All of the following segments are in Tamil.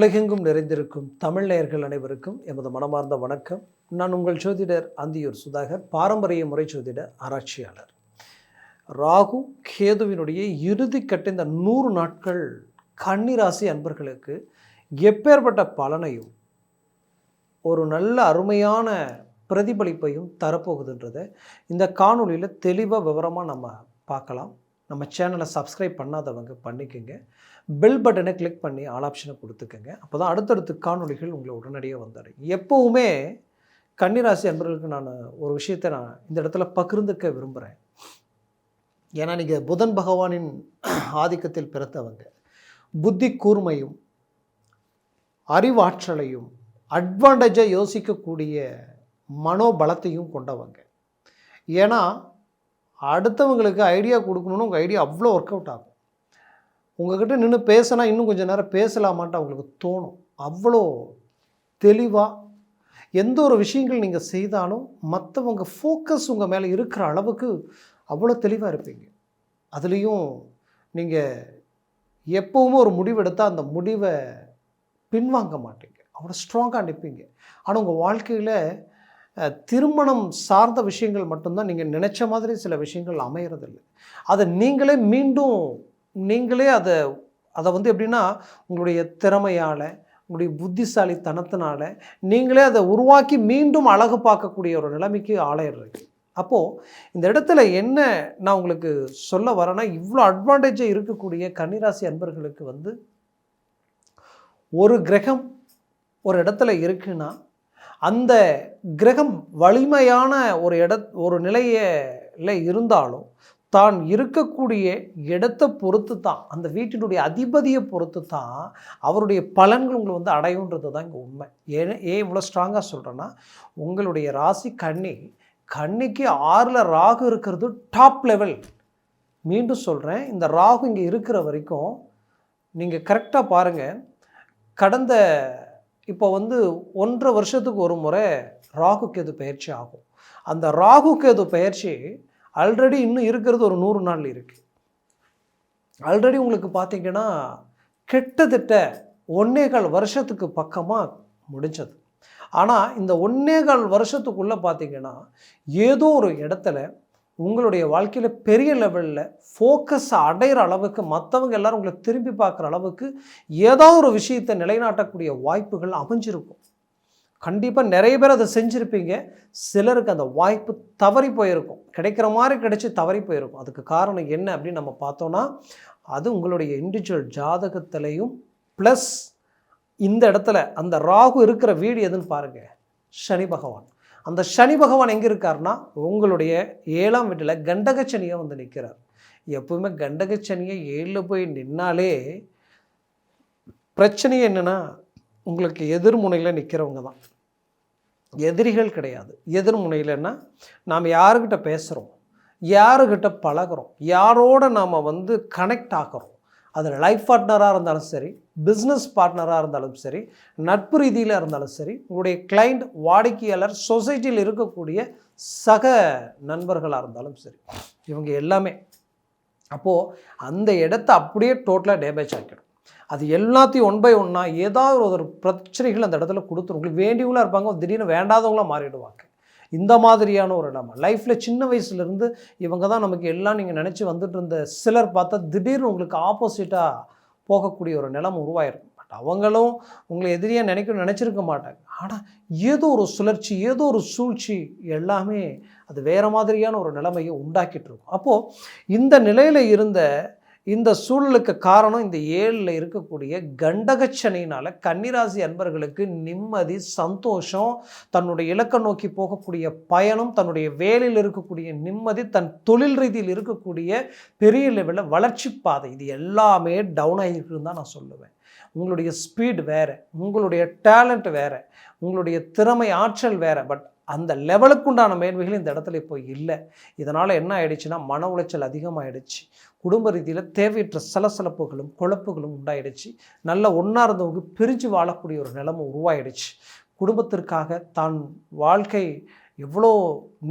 உலகெங்கும் நிறைந்திருக்கும் தமிழ் நேயர்கள் அனைவருக்கும் எமது மனமார்ந்த வணக்கம். நான் உங்கள் ஜோதிடர் அந்தியூர் சுதாகர், பாரம்பரிய முறை ஜோதிட ஆராய்ச்சியாளர். ராகு கேதுவினுடைய இறுதிக்கட்ட இந்த 100 நாட்கள் கன்னிராசி அன்பர்களுக்கு எப்பேற்பட்ட பலனையும் ஒரு நல்ல அருமையான பிரதிபலிப்பையும் தரப்போகுதுன்றதை இந்த காணொலியில் தெளிவாக விவரமாக நம்ம பார்க்கலாம். நம்ம சேனலை சப்ஸ்கிரைப் பண்ணாதவங்க பண்ணிக்கோங்க, பெல் பட்டனை கிளிக் பண்ணி ஆல் ஆப்ஷனை கொடுத்துக்கோங்க. அப்போ தான் அடுத்தடுத்து காணொலிகள் உங்களை உடனடியாக வந்தடையும். எப்போவுமே கன்னிராசி அன்பர்களுக்கு நான் ஒரு விஷயத்தை நான் இந்த இடத்துல பகிர்ந்துக்க விரும்புகிறேன். ஏன்னா நீங்கள் புதன் பகவானின் ஆதிக்கத்தில் பிறந்தவங்க, புத்தி கூர்மையும் அறிவாற்றலையும் அட்வான்டேஜாக யோசிக்கக்கூடிய மனோபலத்தையும் கொண்டவங்க. ஏன்னா அடுத்தவங்களுக்கு ஐடியா கொடுக்கணுன்னு உங்கள் ஐடியா அவ்வளோ ஒர்க் அவுட் ஆகும். உங்கள்கிட்ட நின்று பேசினா இன்னும் கொஞ்சம் நேரம் பேசலாமான்ட்டு அவங்களுக்கு தோணும். அவ்வளோ தெளிவாக எந்த ஒரு விஷயங்கள் நீங்கள் செய்தாலும் மற்றவங்க ஃபோக்கஸ் உங்கள் மேலே இருக்கிற அளவுக்கு அவ்வளோ தெளிவாக இருப்பீங்க. அதுலேயும் நீங்கள் எப்போவுமே ஒரு முடிவெடுத்தால் அந்த முடிவை பின்வாங்க மாட்டீங்க, அவ்வளோ ஸ்ட்ராங்காக நிற்பீங்க. ஆனால் உங்கள் வாழ்க்கையில் திருமணம் சார்ந்த விஷயங்கள் மட்டும்தான் நீங்கள் நினச்ச மாதிரி சில விஷயங்கள் அமையறதில்லை. அதை நீங்களே அதை வந்து எப்படின்னா உங்களுடைய திறமையால், உங்களுடைய புத்திசாலித்தனத்தினால நீங்களே அதை உருவாக்கி மீண்டும் அழகு பார்க்கக்கூடிய ஒரு நிலைமைக்கு ஆளாயிடுறீங்க. அப்போது இந்த இடத்துல என்ன நான் உங்களுக்கு சொல்ல வரேன்னா, இவ்வளோ அட்வான்டேஜாக இருக்கக்கூடிய கன்னிராசி அன்பர்களுக்கு வந்து ஒரு கிரகம் ஒரு இடத்துல இருக்குன்னா அந்த கிரகம் வலிமையான ஒரு நிலையில் இருந்தாலும் தான் இருக்கக்கூடிய இடத்தை பொறுத்து தான், அந்த வீட்டினுடைய அதிபதியை பொறுத்து தான் அவருடைய பலன்கள் உங்களை வந்து அடையுன்றது தான் இங்கே உண்மை. ஏன் இவ்வளோ ஸ்ட்ராங்காக சொல்கிறேன்னா, உங்களுடைய ராசி கன்னிக்கு 6ல் ராகு இருக்கிறது டாப் லெவல். மீண்டும் சொல்கிறேன், இந்த ராகு இங்கே இருக்கிற வரைக்கும் நீங்கள் கரெக்டாக பாருங்கள். கடந்த இப்போ வந்து 1.5 வருஷத்துக்கு ஒரு முறை ராகு கேது பயிற்சி ஆகும். அந்த ராகு கேது பயிற்சி ஆல்ரெடி இன்னும் இருக்கிறது ஒரு 100 நாள் இருக்குது. ஆல்ரெடி உங்களுக்கு பார்த்தீங்கன்னா கிட்டத்தட்ட 1.25 வருஷத்துக்கு பக்கமாக முடிஞ்சது. ஆனால் இந்த 1.25 வருஷத்துக்குள்ளே பார்த்தீங்கன்னா ஏதோ ஒரு இடத்துல உங்களுடைய வாழ்க்கையில் பெரிய லெவலில் ஃபோக்கஸ் அடைகிற அளவுக்கு, மற்றவங்க எல்லோரும் உங்களை திரும்பி பார்க்குற அளவுக்கு ஏதாவது ஒரு விஷயத்தை நிலைநாட்டக்கூடிய வாய்ப்புகள் அமைஞ்சிருக்கும். கண்டிப்பாக நிறைய பேர் அதை செஞ்சுருப்பீங்க. சிலருக்கு அந்த வாய்ப்பு தவறி போயிருக்கும், கிடைக்கிற மாதிரி கிடைச்சி தவறி போயிருக்கும். அதுக்கு காரணம் என்ன அப்படின்னு நம்ம பார்த்தோன்னா, அது உங்களுடைய இண்டிவிஜுவல் ஜாதகத்திலையும் ப்ளஸ் இந்த இடத்துல அந்த ராகு இருக்கிற வீடு எதுன்னு பாருங்கள், சனி பகவான். அந்த சனி பகவான் எங்கே இருக்காருன்னா உங்களுடைய 7ஆம் வீட்டில் கண்டகச்சனியை வந்து நிற்கிறார். எப்பவுமே கண்டகச்சனியை 7ல் போய் நின்னாலே பிரச்சனையே என்னென்னா, உங்களுக்கு எதிர்முனையில் நிற்கிறவங்க தான், எதிரிகள் கிடையாது. எதிர்முனையில்னா நாம் யாருக்கிட்ட பேசுகிறோம், யாருக்கிட்ட பழகிறோம், யாரோட நாம் வந்து கனெக்ட் ஆகிறோம், அதில் லைஃப் பார்ட்னராக இருந்தாலும் சரி, பிஸ்னஸ் பார்ட்னராக இருந்தாலும் சரி, நட்பு ரீதியில் இருந்தாலும் சரி, உங்களுடைய கிளைண்ட், வாடிக்கையாளர், சொசைட்டியில் இருக்கக்கூடிய சக நண்பர்களாக இருந்தாலும் சரி, இவங்க எல்லாமே அப்போது அந்த இடத்த அப்படியே டோட்டலாக டேமேஜ் ஆக்கிடும். அது எல்லாத்தையும் 1 by 1 ஏதாவது ஒரு பிரச்சனைகள் அந்த இடத்துல கொடுத்துரும். உங்களுக்கு வேண்டியவங்களாக இருப்பாங்க, திடீர்னு வேண்டாதவங்களாக மாறிடுவாங்க. இந்த மாதிரியான ஒரு இடம் லைஃப்பில் சின்ன வயசுலேருந்து இவங்க தான் நமக்கு எல்லாம் நீங்கள் நினச்சி வந்துட்டு இருந்த சிலர் பார்த்தா திடீர்னு உங்களுக்கு ஆப்போசிட்டாக போகக்கூடிய ஒரு நிலைமை உருவாயிருக்கும். பட் அவங்களும் உங்களை எதிரியாக நினச்சிருக்க மாட்டாங்க. ஆனால் ஏதோ ஒரு சுழற்சி, ஏதோ ஒரு சூழ்ச்சி, எல்லாமே அது வேறு மாதிரியான ஒரு நிலைமையை உண்டாக்கிட்டு இருக்கும். அப்போது இந்த நிலையில் இருந்த இந்த சூழலுக்கு காரணம் இந்த 7ல் இருக்கக்கூடிய கண்டகச்சனினால் கன்னிராசி அன்பர்களுக்கு நிம்மதி, சந்தோஷம், தன்னுடைய இலக்கை நோக்கி போகக்கூடிய பயணம், தன்னுடைய வேலையில் இருக்கக்கூடிய நிம்மதி, தன் தொழில் ரீதியில் இருக்கக்கூடிய பெரிய லெவலில் வளர்ச்சி பாதை, இது எல்லாமே டவுன் ஆகிருக்குன்னு தான் நான் சொல்லுவேன். உங்களுடைய ஸ்பீட் வேறு, உங்களுடைய டேலண்ட் வேறு, உங்களுடைய திறமை ஆற்றல் வேறு. பட் அந்த லெவலுக்குண்டான மேன்மைகள் இந்த இடத்துல இப்போ இல்லை. இதனால் என்ன ஆயிடுச்சுன்னா, மன உளைச்சல் அதிகமாகிடுச்சு. குடும்ப ரீதியில் தேவையற்ற சலசலப்புகளும் குழப்புகளும் உண்டாயிடுச்சு. நல்ல ஒன்றா இருந்தவங்க பிரிஞ்சு வாழக்கூடிய ஒரு நிலைமை உருவாயிடுச்சு. குடும்பத்திற்காக தான் வாழ்க்கை எவ்வளோ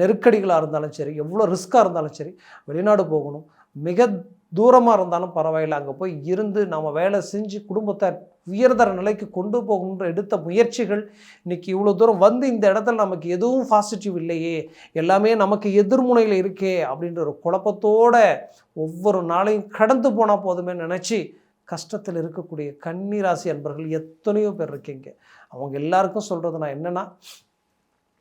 நெருக்கடிகளாக இருந்தாலும் சரி, எவ்வளோ ரிஸ்க்காக இருந்தாலும் சரி, வெளிநாடு போகணும், மிக தூரமாக இருந்தாலும் பரவாயில்லை, அங்கே போய் இருந்து நம்ம வேலை செஞ்சு குடும்பத்தை உயர்தர நிலைக்கு கொண்டு போகணுன்ற எடுத்த முயற்சிகள் இன்றைக்கி இவ்வளோ தூரம் வந்து இந்த இடத்துல நமக்கு எதுவும் பாசிட்டிவ் இல்லையே, எல்லாமே நமக்கு எதிர்முனையில் இருக்கே அப்படின்ற ஒரு குழப்பத்தோட ஒவ்வொரு நாளையும் கடந்து போனால் போதுமே நினச்சி கஷ்டத்தில் இருக்கக்கூடிய கன்னிராசி அன்பர்கள் எத்தனையோ பேர் இருக்கீங்க. அவங்க எல்லாருக்கும் சொல்கிறது நான்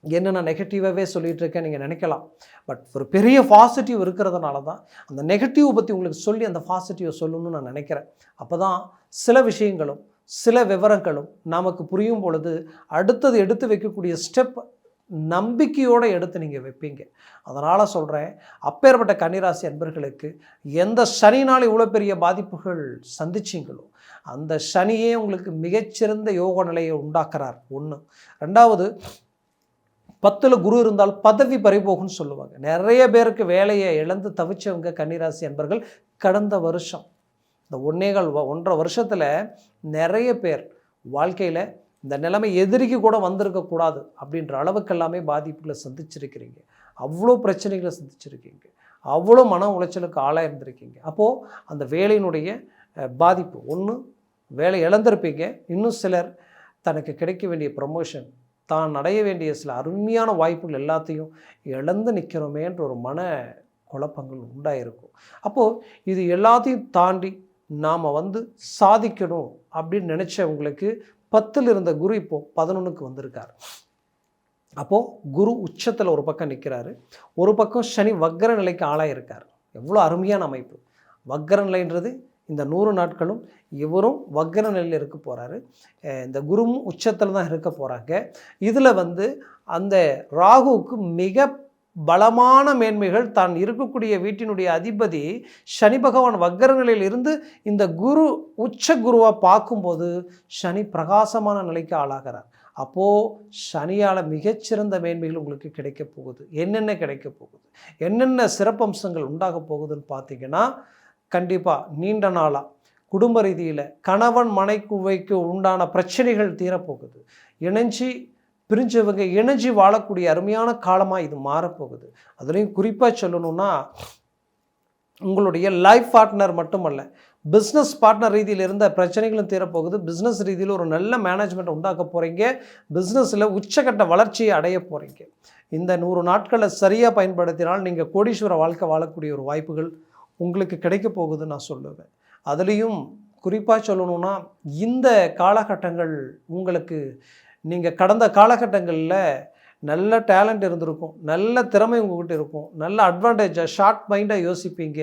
என்னென்ன நெகட்டிவாகவே சொல்லிகிட்டு இருக்கேன் நீங்கள் நினைக்கலாம். பட் ஒரு பெரிய பாசிட்டிவ் இருக்கிறதுனால தான் அந்த நெகட்டிவ் பற்றி உங்களுக்கு சொல்லி அந்த பாசிட்டிவை சொல்லணும்னு நான் நினைக்கிறேன். அப்போ தான் சில விஷயங்களும் சில விவரங்களும் நமக்கு புரியும் பொழுது அடுத்தது எடுத்து வைக்கக்கூடிய ஸ்டெப் நம்பிக்கையோடு எடுத்து நீங்கள் வைப்பீங்க. அதனால் சொல்கிறேன், அப்பேற்பட்ட கன்னிராசி அன்பர்களுக்கு எந்த சனினால் இவ்வளோ பெரிய பாதிப்புகள் சந்திச்சிங்களோ அந்த சனியே உங்களுக்கு மிகச்சிறந்த யோக நிலையை உண்டாக்குறார். 1. 2வது, 10ல் குரு இருந்தால் பதவி பறிபோகும்னு சொல்லுவாங்க. நிறைய பேருக்கு வேலையை இழந்து தவிச்சவங்க கன்னிராசி அன்பர்கள் கடந்த வருஷம் இந்த 1.5 வருஷத்தில் நிறைய பேர் வாழ்க்கையில் இந்த நிலைமை எதிரிக்கு கூட வந்திருக்கக்கூடாது அப்படின்ற அளவுக்கு எல்லாமே பாதிப்புகளை சந்திச்சிருக்கிறீங்க. அவ்வளோ பிரச்சனைகளை சந்திச்சிருக்கீங்க, அவ்வளோ மன உளைச்சலுக்கு ஆளாக இருந்திருக்கீங்க. அப்போது அந்த வேலையினுடைய பாதிப்பு 1, வேலை இழந்திருப்பீங்க. இன்னும் சிலர் தனக்கு கிடைக்க வேண்டிய ப்ரமோஷன், தான் அடைய வேண்டிய சில அருமையான வாய்ப்புகள் எல்லாத்தையும் இழந்து நிற்கிறோமேன்ற ஒரு மன குழப்பங்கள் உண்டாயிருக்கும். அப்போது இது எல்லாத்தையும் தாண்டி நாம் சாதிக்கணும் அப்படின்னு நினச்சவங்களுக்கு 10ல் இருந்த குரு இப்போது 11க்கு வந்திருக்கார். அப்போது குரு உச்சத்தில் ஒரு பக்கம் நிற்கிறாரு, ஒரு பக்கம் சனி வக்கர நிலைக்கு ஆளாயிருக்கார். எவ்வளோ அருமையான அமைப்பு! வக்கர நிலைன்றது இந்த 100 நாட்களும் இவரும் வக்கர நிலையில் இருக்க போகிறாரு. இந்த குருவும் உச்சத்தில் தான் இருக்க போகிறாங்க. இதில் அந்த ராகுவுக்கு மிக பலமான மேன்மைகள், தான் இருக்கக்கூடிய வீட்டினுடைய அதிபதி சனி பகவான் வக்கர நிலையில் இருந்து இந்த குரு உச்ச குருவாக பார்க்கும்போது சனி பிரகாசமான நிலைக்கு ஆளாகிறார். அப்போது சனியால் மிகச்சிறந்த மேன்மைகள் உங்களுக்கு கிடைக்க போகுது. என்னென்ன கிடைக்க போகுது, என்னென்ன சிறப்பம்சங்கள் உண்டாக போகுதுன்னு பார்த்தீங்கன்னா, கண்டிப்பாக நீண்ட நாளாக குடும்ப ரீதியில் கணவன் மனைவிக்கு உண்டான பிரச்சனைகள் தீரப்போகுது. பிரிஞ்சவங்க இணைஞ்சு வாழக்கூடிய அருமையான காலமாக இது மாறப்போகுது. அதுலேயும் குறிப்பாக சொல்லணும்னா, உங்களுடைய லைஃப் பார்ட்னர் மட்டுமல்ல, பிஸ்னஸ் பார்ட்னர் ரீதியில் இருந்த பிரச்சனைகளும் தீரப்போகுது. பிஸ்னஸ் ரீதியில் ஒரு நல்ல மேனேஜ்மெண்ட் உண்டாக்க போகிறீங்க. பிஸ்னஸில் உச்சக்கட்ட வளர்ச்சியை அடைய போகிறீங்க. இந்த 100 நாட்களை சரியாக பயன்படுத்தினால் நீங்கள் கோடீஸ்வர வாழ்க்கை வாழக்கூடிய ஒரு வாய்ப்புகள் உங்களுக்கு கிடைக்க போகுதுன்னு நான் சொல்லுவேன். அதுலேயும் குறிப்பாக சொல்லணும்னா, இந்த காலகட்டங்கள் உங்களுக்கு நீங்கள் கடந்த காலகட்டங்களில் நல்ல டேலண்ட் இருந்திருக்கும், நல்ல திறமை உங்கள்கிட்ட இருக்கும், நல்ல அட்வான்டேஜாக ஷார்ட் மைண்டாக யோசிப்பீங்க,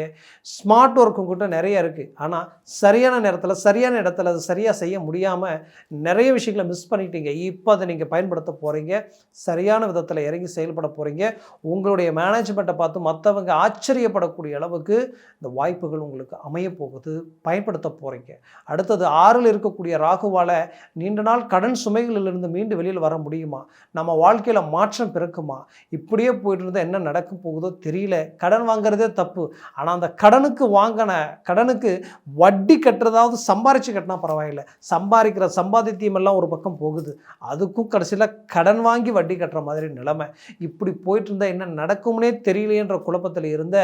ஸ்மார்ட் ஒர்க் உங்கள்கிட்ட நிறைய இருக்குது. ஆனால் சரியான நேரத்தில் சரியான இடத்துல அதை சரியாக செய்ய முடியாமல் நிறைய விஷயங்களை மிஸ் பண்ணிட்டீங்க. இப்போ அதை நீங்கள் பயன்படுத்த போகிறீங்க, சரியான விதத்தில் இறங்கி செயல்பட போகிறீங்க. உங்களுடைய மேனேஜ்மெண்ட்டை பார்த்து மற்றவங்க ஆச்சரியப்படக்கூடிய அளவுக்கு இந்த வாய்ப்புகள் உங்களுக்கு அமைய போகுது, பயன்படுத்த போகிறீங்க. அடுத்தது 6ல் இருக்கக்கூடிய ராகுவால் நீண்ட நாள் கடன் சுமைகளிலிருந்து மீண்டு வெளியில் வர முடியுமா? நம்ம வாழ்க்கையில் மாற்றம் பிறக்குமா? இப்படியே போயிட்டு இருந்தால் என்ன நடக்க போகுதோ தெரியல. கடன் வாங்குறதே தப்பு, ஆனால் அந்த கடனுக்கு வட்டி கட்டுறதாவது சம்பாரித்து கட்டினா பரவாயில்லை. சம்பாதிக்கிற சம்பாதித்தியமெல்லாம் ஒரு பக்கம் போகுது, அதுக்கும் கடைசியில் கடன் வாங்கி வட்டி கட்டுற மாதிரி நிலைமை. இப்படி போயிட்டு இருந்தால் என்ன நடக்கும்னே தெரியலையன்ற குழப்பத்தில் இருந்த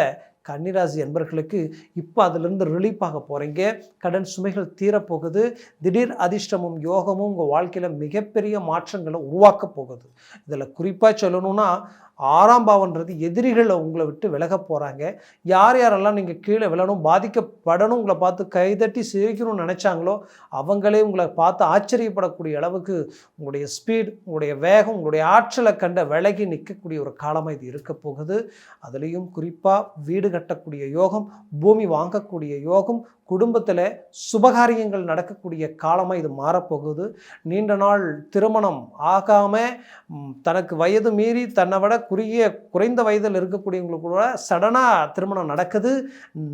கன்னிராசி என்பர்களுக்கு இப்போ அதிலிருந்து ரிலீஃப் ஆக போகிறீங்க. கடன் சுமைகள் தீரப்போகுது. திடீர் அதிர்ஷ்டமும் யோகமும் உங்கள் வாழ்க்கையில் மிகப்பெரிய மாற்றங்களை உருவாக்க போகுது. இதில் குறிப்பாக சொல்லணும்னா, 6ஆம் பாவன்றது எதிரிகளை உங்களை விட்டு விலக போகிறாங்க. யாரெல்லாம் நீங்கள் கீழே விழணும், பாதிக்கப்படணும், உங்களை பார்த்து கைதட்டி சிரிக்கணும்னு நினச்சாங்களோ அவங்களே உங்களை பார்த்து ஆச்சரியப்படக்கூடிய அளவுக்கு உங்களுடைய ஸ்பீட், உங்களுடைய வேகம், உங்களுடைய ஆற்றலை கண்ட விலகி நிற்கக்கூடிய ஒரு காலமாக இது இருக்க போகுது. அதுலேயும் குறிப்பாக வீடு கட்டக்கூடிய யோகம், பூமி வாங்கக்கூடிய யோகம், குடும்பத்தில் சுபகாரியங்கள் நடக்கக்கூடிய காலமாக இது மாறப்போகுது. நீண்ட நாள் திருமணம் ஆகாமல் தனக்கு வயது மீறி தன்னை விட குறைந்த வயதில் இருக்கக்கூடியவங்களுக்கு கூட சடனாக திருமணம் நடக்குது.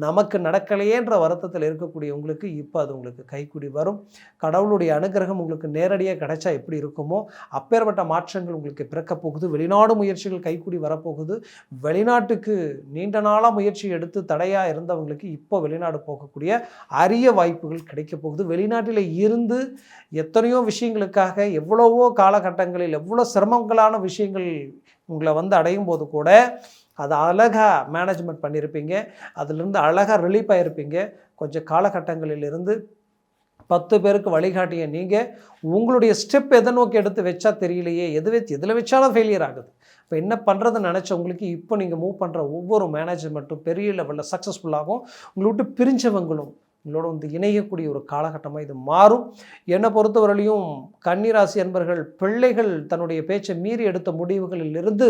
நமக்கு நடக்கலையேன்ற வருத்தத்தில் இருக்கக்கூடியவங்களுக்கு இப்போ அது உங்களுக்கு கைக்கூடி வரும். கடவுளுடைய அனுகிரகம் உங்களுக்கு நேரடியாக கிடைச்சா எப்படி இருக்குமோ அப்பேற்பட்ட மாற்றங்கள் உங்களுக்கு பிறக்க போகுது. வெளிநாடு முயற்சிகள் கைக்கூடி வரப்போகுது. வெளிநாட்டுக்கு நீண்ட நாளாக முயற்சி எடுத்து தடையாக இருந்தவங்களுக்கு இப்போ வெளிநாடு போகக்கூடிய அரிய வாய்ப்புகள் கிடைக்க போகுது. வெளிநாட்டில் இருந்து எத்தனையோ விஷயங்களுக்காக எவ்வளவோ காலகட்டங்களில் எவ்வளோ சிரமங்களான விஷயங்கள் உங்களை அடையும் போது கூட அதை அழகாக மேனேஜ்மெண்ட் பண்ணியிருப்பீங்க, அதிலிருந்து அழகாக ரிலீஃப் ஆகிருப்பீங்க. கொஞ்சம் காலகட்டங்களிலிருந்து 10 பேருக்கு வழிகாட்டிய நீங்கள் உங்களுடைய ஸ்டெப் எதை நோக்கி எடுத்து வச்சா தெரியலையே, எதில் வச்சாலும் ஃபெயிலியர் ஆகுது. இப்போ என்ன பண்ணுறதுன்னு நினச்சவங்களுக்கு இப்போ நீங்கள் மூவ் பண்ணுற ஒவ்வொரு மேனேஜ்மெண்ட்டும் பெரிய லெவலில் சக்ஸஸ்ஃபுல்லாகும். உங்களை விட்டு பிரிஞ்சவங்களும் உங்களோட வந்து இணையக்கூடிய ஒரு காலகட்டமாக இது மாறும். என்னை பொறுத்தவரையிலையும் கன்னிராசி அன்பர்கள், பிள்ளைகள் தன்னுடைய பேச்சை மீறி எடுத்த முடிவுகளிலிருந்து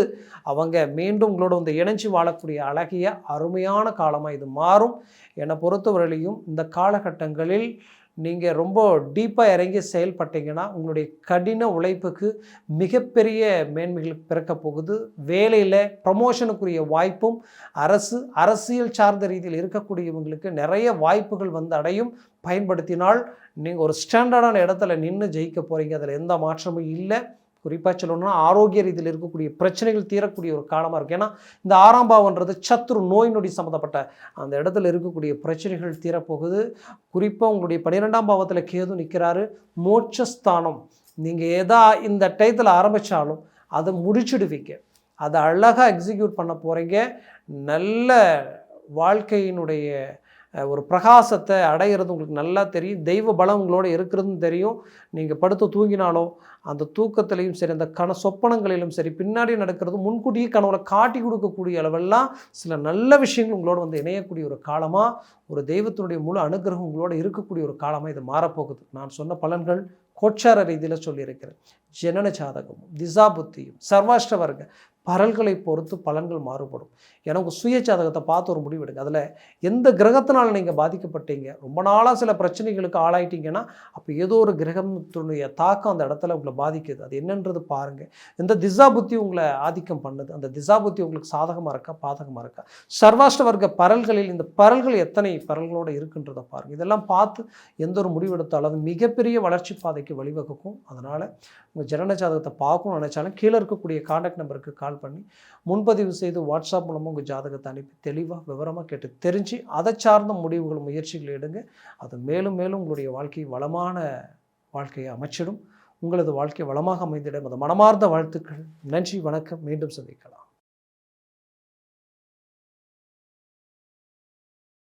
அவங்க மீண்டும் உங்களோட வந்து இணைஞ்சு வாழக்கூடிய அழகிய அருமையான காலமாக இது மாறும். என்னை பொறுத்தவரையிலையும் இந்த காலகட்டங்களில் நீங்கள் ரொம்ப டீப்பாக இறங்கி செயல்பட்டீங்கன்னா உங்களுடைய கடின உழைப்புக்கு மிகப்பெரிய மேன்மைகள் பிறக்க போகுது. வேலையில் ப்ரமோஷனுக்குரிய வாய்ப்பும் அரசியல் சார்ந்த ரீதியில் இருக்கக்கூடியவங்களுக்கு நிறைய வாய்ப்புகள் வந்து அடையும். பயன்படுத்தினால் நீங்கள் ஒரு ஸ்டாண்டர்டான இடத்துல நின்று ஜெயிக்க போகிறீங்க. அதில் எந்த மாற்றமும் இல்லை. குறிப்பாக சொல்லணும்னா ஆரோக்கிய ரீதியில் இருக்கக்கூடிய பிரச்சனைகள் தீரக்கூடிய ஒரு காலமாக இருக்குது. ஏன்னா இந்த 6ஆம் பாவம்ன்றது சத்ரு, நோய் நொடி சம்மந்தப்பட்ட அந்த இடத்துல இருக்கக்கூடிய பிரச்சனைகள் தீரப்போகுது. குறிப்பாக உங்களுடைய 12ஆம் பாவத்தில் கேது நிற்கிறாரு. மோட்சஸ்தானம். நீங்கள் இந்த டயத்தில் ஆரம்பித்தாலும் அதை முடிச்சிடுவீங்க. அதை அழகாக எக்ஸிக்யூட் பண்ண போகிறீங்க. நல்ல வாழ்க்கையினுடைய ஒரு பிரகாசத்தை அடைகிறது உங்களுக்கு நல்லா தெரியும். தெய்வ பலம் உங்களோட இருக்கிறதுன்னு தெரியும். நீங்கள் படுத்து தூங்கினாலோ அந்த தூக்கத்திலையும் சரி, அந்த சொப்பனங்களிலும் சரி, பின்னாடி நடக்கிறது முன்கூட்டியே கனவுல காட்டி கொடுக்கக்கூடிய அளவெல்லாம் சில நல்ல விஷயங்கள் உங்களோட வந்து இணையக்கூடிய ஒரு காலமாக, ஒரு தெய்வத்தினுடைய முழு அனுகிரகம் உங்களோட இருக்கக்கூடிய ஒரு காலமாக இது மாறப்போகுது. நான் சொன்ன பலன்கள் கோச்சார ரீதியில் சொல்லியிருக்கிறேன். ஜனன ஜாதகமும் திசா புத்தியும் சர்வாஷ்ட வர்க்க பரல்களை பொறுத்து பலன்கள் மாறுபடும். ஏன்னா உங்கள் சுய ஜாதகத்தை பார்த்து ஒரு முடிவு எடுங்க. அதில் எந்த கிரகத்தினால் நீங்கள் பாதிக்கப்பட்டீங்க, ரொம்ப நாளாக சில பிரச்சனைகளுக்கு ஆளாயிட்டீங்கன்னா அப்போ ஏதோ ஒரு கிரகத்தினுடைய தாக்கம் அந்த இடத்துல உங்களை பாதிக்குது. அது என்னன்றது பாருங்கள். எந்த திசா புத்தி உங்களை ஆதிக்கம் பண்ணுது, அந்த திசா புத்தி உங்களுக்கு சாதகமாக இருக்கா பாதகமாக இருக்கா, சர்வாஷ்ட வர்க்க பரல்களில் இந்த பரல்கள் எத்தனை பரல்களோடு இருக்குன்றதை பாருங்கள். இதெல்லாம் பார்த்து எந்த ஒரு முடிவு எடுத்தாலும் அது மிகப்பெரிய வளர்ச்சி பாதைக்கு வழிவகுக்கும். அதனால் உங்கள் ஜனன ஜாதகத்தை பார்க்கணும்னு நினச்சாலும் கீழே இருக்கக்கூடிய கான்டாக்ட் நம்பருக்கு கால் பண்ணி முன்பதிவு செய்து வாட்ஸ்அப் மூலமாக உங்கள் ஜாதகத்தை அனுப்பி தெளிவாக விவரமாக கேட்டு தெரிஞ்சு அதை சார்ந்த முடிவுகள் முயற்சிகள் எடுங்க. அது மேலும் மேலும் உங்களுடைய வாழ்க்கை வளமான வாழ்க்கையை அமைச்சிடும். உங்களது வாழ்க்கை வளமாக அமைந்திடும். அது மனமார்ந்த வாழ்த்துக்கள். நன்றி, வணக்கம். மீண்டும் சந்திக்கலாம்.